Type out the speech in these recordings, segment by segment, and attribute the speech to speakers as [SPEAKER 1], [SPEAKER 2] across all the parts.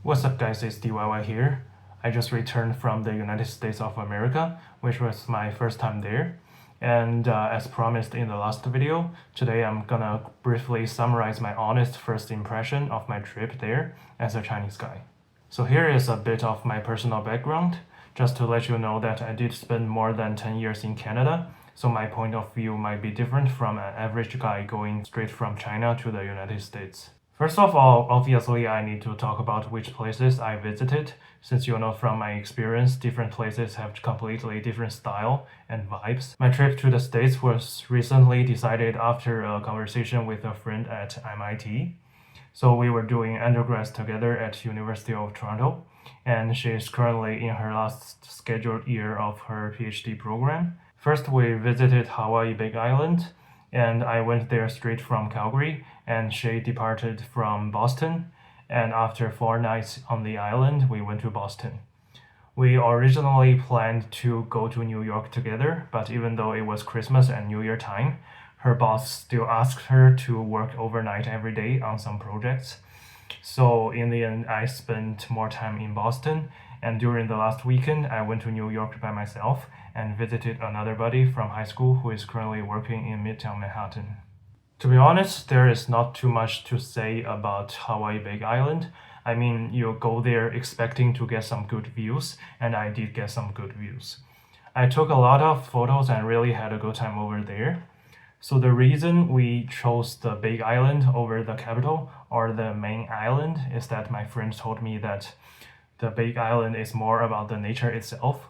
[SPEAKER 1] What's up guys, it's DYY here. I just returned from the United States of America, which was my first time there. And as promised in the last video, today I'm gonna briefly summarize my honest first impression of my trip there as a Chinese guy. So here is a bit of my personal background, just to let you know that I did spend more than 10 years in Canada, so my point of view might be different from an average guy going straight from China to the United States. First of all, obviously I need to talk about which places I visited, since you know from my experience, different places have completely different style and vibes. My trip to the States was recently decided after a conversation with a friend at MIT. So we were doing undergrads together at University of Toronto, and she is currently in her last scheduled year of her PhD program. First, we visited Hawaii Big Island, and I went there straight from Calgary, and she departed from Boston, and after 4 nights on the island, we went to Boston. We originally planned to go to New York together, but even though it was Christmas and New Year time, her boss still asked her to work overnight every day on some projects. So in the end, I spent more time in Boston, and during the last weekend, I went to New York by myself and visited another buddy from high school who is currently working in Midtown Manhattan. To be honest, there is not too much to say about Hawaii Big Island. I mean, you go there expecting to get some good views, and I did get some good views. I took a lot of photos and really had a good time over there. So the reason we chose the Big Island over the capital or the main island is that my friend told me that the Big Island is more about the nature itself,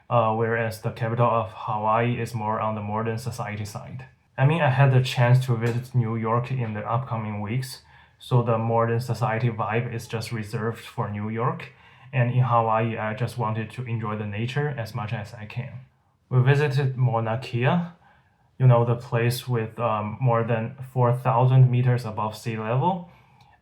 [SPEAKER 1] whereas the capital of Hawaii is more on the modern society side. I mean, I had the chance to visit New York in the upcoming weeks, so the modern society vibe is just reserved for New York, and in Hawaii, I just wanted to enjoy the nature as much as I can. We visited Mauna Kea, you know, the place with more than 4,000 meters above sea level.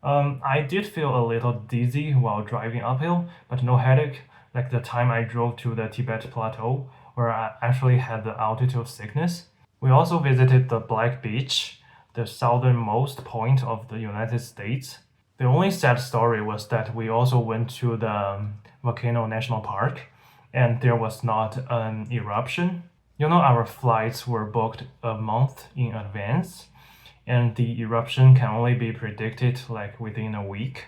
[SPEAKER 1] I did feel a little dizzy while driving uphill, but no headache, like the time I drove to the Tibet Plateau, where I actually had the altitude sickness. We also visited the Black Beach, the southernmost point of the United States. The only sad story was that we also went to the Volcano National Park, and there was not an eruption. You know, our flights were booked a month in advance, and the eruption can only be predicted like within a week.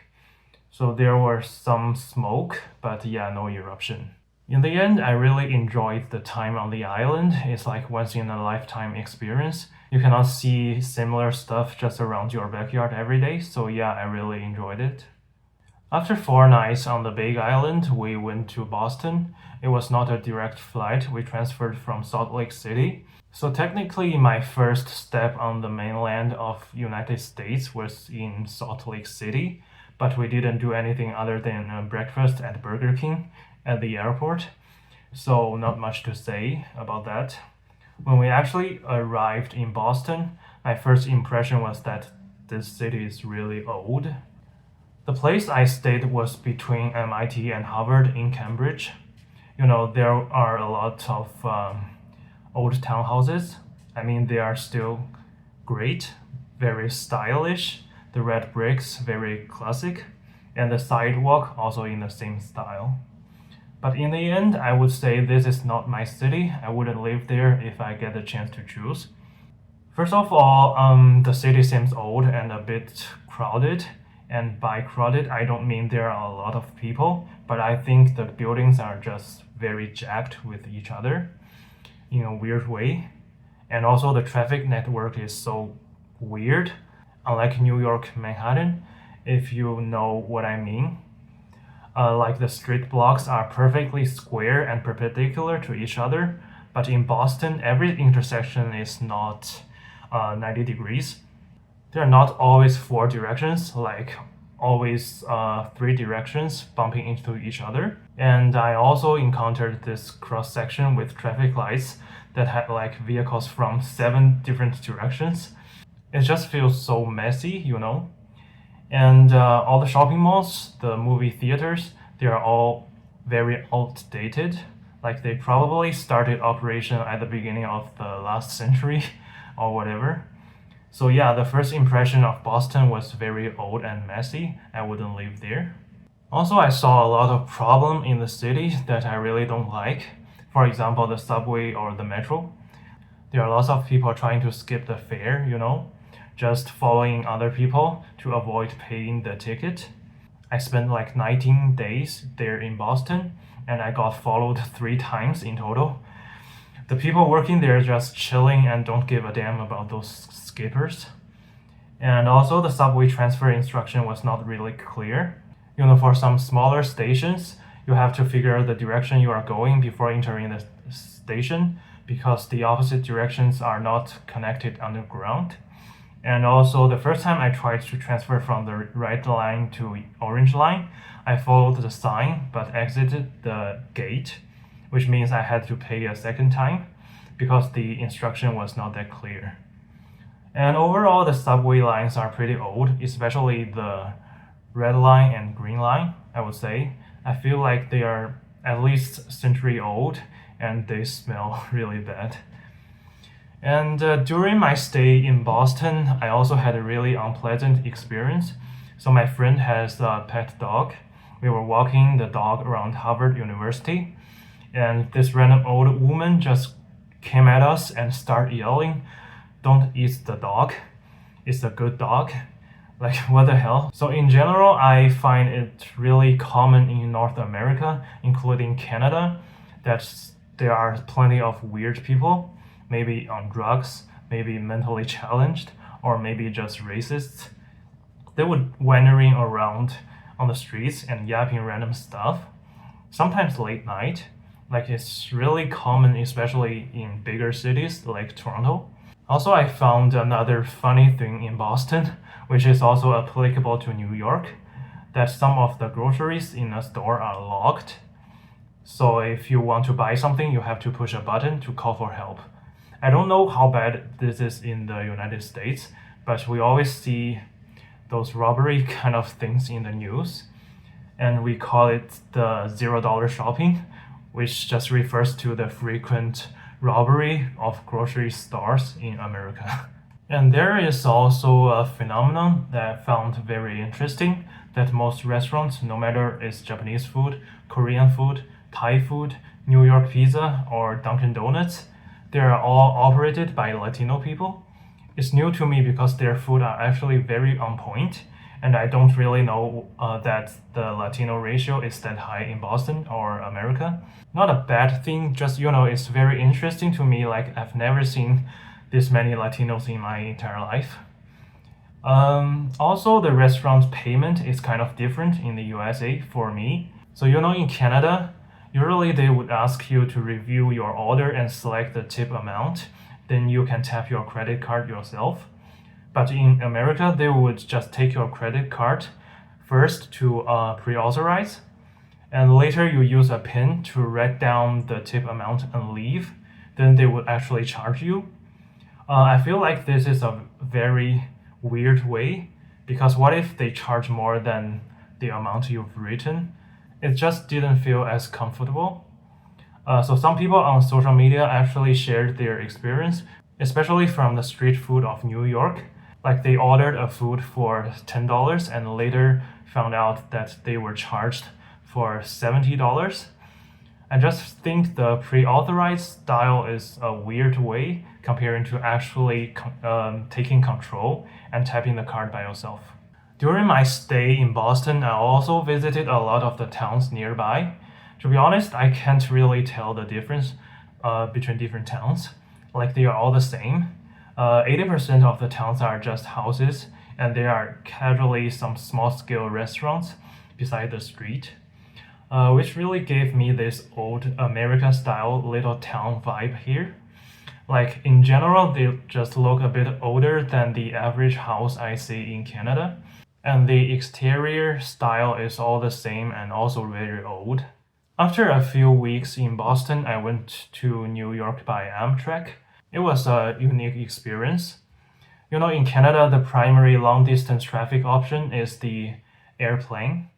[SPEAKER 1] So there was some smoke, but yeah, no eruption. In the end, I really enjoyed the time on the island. It's like once in a lifetime experience. You cannot see similar stuff just around your backyard every day, so yeah, I really enjoyed it. After 4 nights on the Big Island, we went to Boston. It was not a direct flight, we transferred from Salt Lake City. So technically my first step on the mainland of United States was in Salt Lake City, but we didn't do anything other than breakfast at Burger King at the airport. So not much to say about that. When we actually arrived in Boston, my first impression was that this city is really old. The place I stayed was between MIT and Harvard in Cambridge. You know, there are a lot of old townhouses. I mean, they are still great, very stylish. The red bricks, very classic, and the sidewalk also in the same style. But in the end, I would say this is not my city. I wouldn't live there if I get the chance to choose. First of all, the city seems old and a bit crowded. And by crowded, I don't mean there are a lot of people, but I think the buildings are just very jacked with each other in a weird way. And also the traffic network is so weird, unlike New York Manhattan, if you know what I mean. Like the street blocks are perfectly square and perpendicular to each other, but in Boston, every intersection is not 90 degrees. There are not always 4 directions, like always 3 directions bumping into each other. And I also encountered this cross section with traffic lights that had like vehicles from 7 different directions. It just feels so messy, you know. And all the shopping malls, the movie theaters, they are all very outdated. Like they probably started operation at the beginning of the last century or whatever. So yeah, the first impression of Boston was very old and messy. I wouldn't live there. Also, I saw a lot of problem in the city that I really don't like. For example, the subway or the metro. There are lots of people trying to skip the fare, just following other people to avoid paying the ticket. I spent like 19 days there in Boston and I got followed 3 times in total. The people working there are just chilling and don't give a damn about those skippers. And also, the subway transfer instruction was not really clear. For some smaller stations, you have to figure out the direction you are going before entering the station because the opposite directions are not connected underground. And also, the first time I tried to transfer from the red line to orange line, I followed the sign but exited the gate, which means I had to pay a second time because the instruction was not that clear. And overall, the subway lines are pretty old, especially the red line and green line, I would say. I feel like they are at least a century old and they smell really bad. And during my stay in Boston, I also had a really unpleasant experience. So my friend has a pet dog. We were walking the dog around Harvard University, and this random old woman just came at us and started yelling, "Don't eat the dog. It's a good dog." Like, what the hell? So in general, I find it really common in North America, including Canada, that there are plenty of weird people, maybe on drugs, maybe mentally challenged, or maybe just racists. They would wandering around on the streets and yapping random stuff, sometimes late night. Like, it's really common, especially in bigger cities like Toronto. Also, I found another funny thing in Boston, which is also applicable to New York, that some of the groceries in a store are locked. So if you want to buy something, you have to push a button to call for help. I don't know how bad this is in the United States, but we always see those robbery kind of things in the news, and we call it the $0 shopping, which just refers to the frequent robbery of grocery stores in America. And there is also a phenomenon that I found very interesting, that most restaurants, no matter it's Japanese food, Korean food, Thai food, New York pizza, or Dunkin' Donuts, they are all operated by Latino people. It's new to me because their food are actually very on point, and I don't really know that the Latino ratio is that high in Boston or America. Not a bad thing, just it's very interesting to me. Like, I've never seen this many Latinos in my entire life. Also, the restaurant payment is kind of different in the USA for me. So in Canada, usually they would ask you to review your order and select the tip amount. Then you can tap your credit card yourself. But in America, they would just take your credit card first to pre-authorize, and later you use a PIN to write down the tip amount and leave. Then they would actually charge you. I feel like this is a very weird way, because what if they charge more than the amount you've written? It just didn't feel as comfortable. So some people on social media actually shared their experience, especially from the street food of New York. Like, they ordered a food for $10 and later found out that they were charged for $70. I just think the pre-authorized style is a weird way comparing to actually taking control and tapping the card by yourself. During my stay in Boston, I also visited a lot of the towns nearby. To be honest, I can't really tell the difference between different towns. Like, they are all the same. 80% of the towns are just houses, and there are casually some small-scale restaurants beside the street, which really gave me this old American-style little town vibe here. Like, in general, they just look a bit older than the average house I see in Canada, and the exterior style is all the same and also very old. After a few weeks in Boston, I went to New York by Amtrak. It was a unique experience. In Canada, the primary long-distance traffic option is the airplane.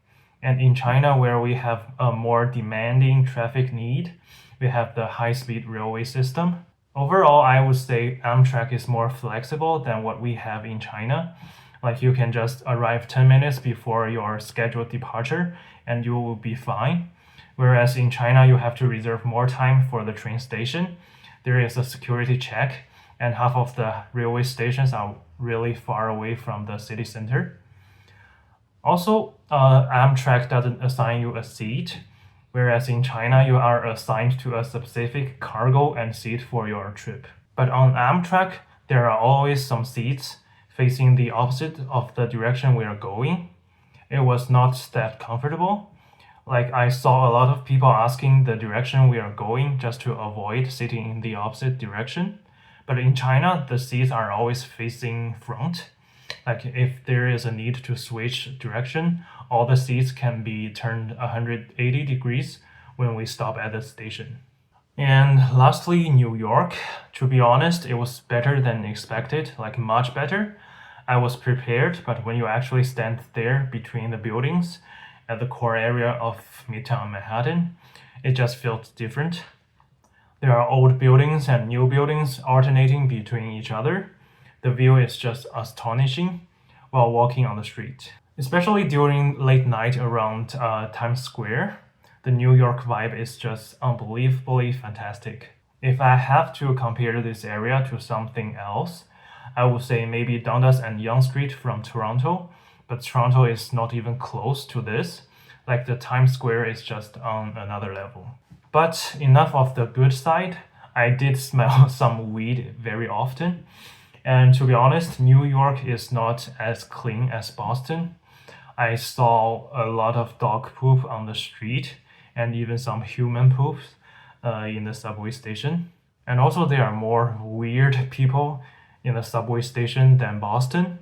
[SPEAKER 1] And in China, where we have a more demanding traffic need, we have the high-speed railway system. Overall, I would say Amtrak is more flexible than what we have in China. Like you can just arrive 10 minutes before your scheduled departure and you will be fine. Whereas in China, you have to reserve more time for the train station. There is a security check, and half of the railway stations are really far away from the city center. Also, Amtrak doesn't assign you a seat, whereas in China, you are assigned to a specific cargo and seat for your trip. But on Amtrak, there are always some seats facing the opposite of the direction we are going. It was not that comfortable. Like I saw a lot of people asking the direction we are going just to avoid sitting in the opposite direction. But in China, the seats are always facing front. Like if there is a need to switch direction, all the seats can be turned 180 degrees when we stop at the station. And lastly, New York. To be honest, it was better than expected, like much better. I was prepared, but when you actually stand there between the buildings at the core area of Midtown Manhattan, it just felt different. There are old buildings and new buildings alternating between each other. The view is just astonishing while walking on the street. Especially during late night around Times Square, the New York vibe is just unbelievably fantastic. If I have to compare this area to something else, I would say maybe Dundas and Yonge Street from Toronto, but Toronto is not even close to this. Like the Times Square is just on another level. But enough of the good side. I did smell some weed very often. And to be honest, New York is not as clean as Boston. I saw a lot of dog poop on the street and even some human poops in the subway station. And also there are more weird people in the subway station than Boston.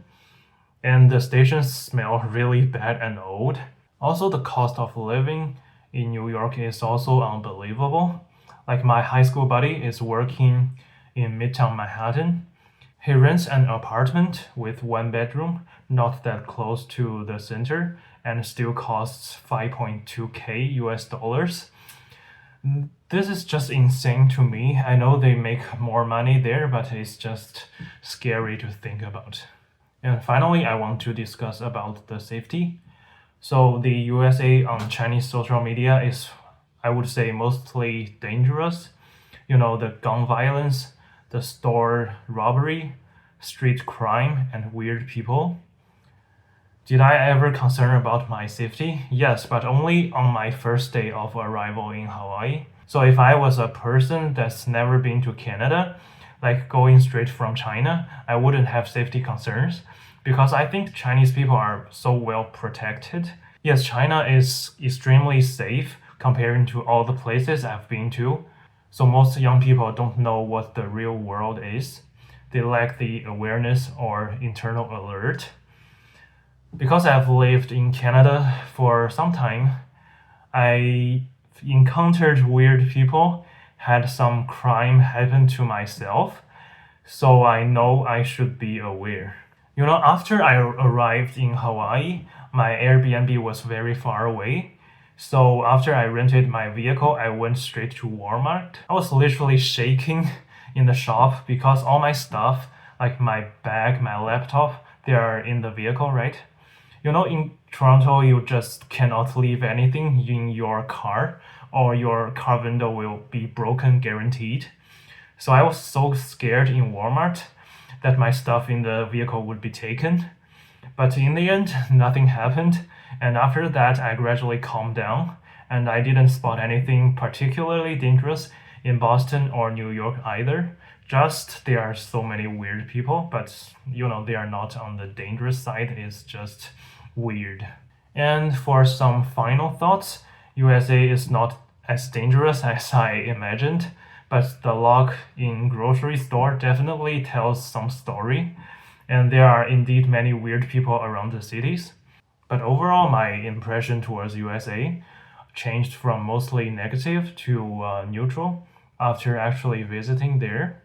[SPEAKER 1] And the stations smell really bad and old. Also, the cost of living in New York is also unbelievable. Like my high school buddy is working in Midtown Manhattan. He rents an apartment with one bedroom, not that close to the center, and still costs 5.2k US dollars. This is just insane to me. I know they make more money there, but it's just scary to think about. And finally, I want to discuss about the safety. So the USA on Chinese social media is, I would say, mostly dangerous. You know, the gun violence, the store robbery, street crime, and weird people. Did I ever concern about my safety? Yes, but only on my first day of arrival in Hawaii. So if I was a person that's never been to Canada, like going straight from China, I wouldn't have safety concerns because I think Chinese people are so well protected. Yes, China is extremely safe comparing to all the places I've been to. So most young people don't know what the real world is. They lack the awareness or internal alert. Because I've lived in Canada for some time, I encountered weird people, had some crime happen to myself, so I know I should be aware. You know, after I arrived in Hawaii, my Airbnb was very far away. So after I rented my vehicle, I went straight to Walmart. I was literally shaking in the shop because all my stuff, like my bag, my laptop, they are in the vehicle, right? You know, in Toronto, you just cannot leave anything in your car or your car window will be broken guaranteed. So I was so scared in Walmart that my stuff in the vehicle would be taken. But in the end, nothing happened. And after that, I gradually calmed down and I didn't spot anything particularly dangerous in Boston or New York either. Just there are so many weird people, but you know, they are not on the dangerous side. It's just weird. And for some final thoughts, USA is not as dangerous as I imagined, but the lock in grocery store definitely tells some story. And there are indeed many weird people around the cities. But overall, my impression towards USA changed from mostly negative to neutral after actually visiting there.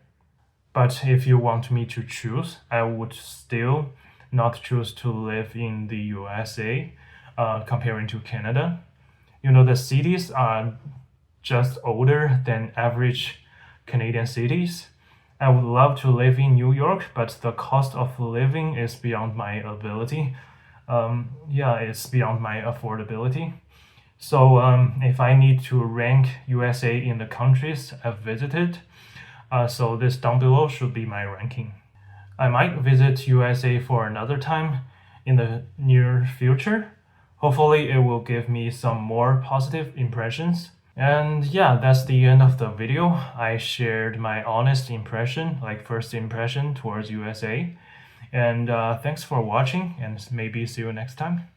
[SPEAKER 1] But if you want me to choose, I would still not choose to live in the USA comparing to Canada. You know, the cities are just older than average Canadian cities. I would love to live in New York, but the cost of living is beyond my ability. Yeah, it's beyond my affordability. So if I need to rank USA in the countries I've visited, so this down below should be my ranking. I might visit USA for another time in the near future. Hopefully it will give me some more positive impressions. And yeah, that's the end of the video. I shared my honest impression, like first impression towards USA. And thanks for watching, and maybe see you next time.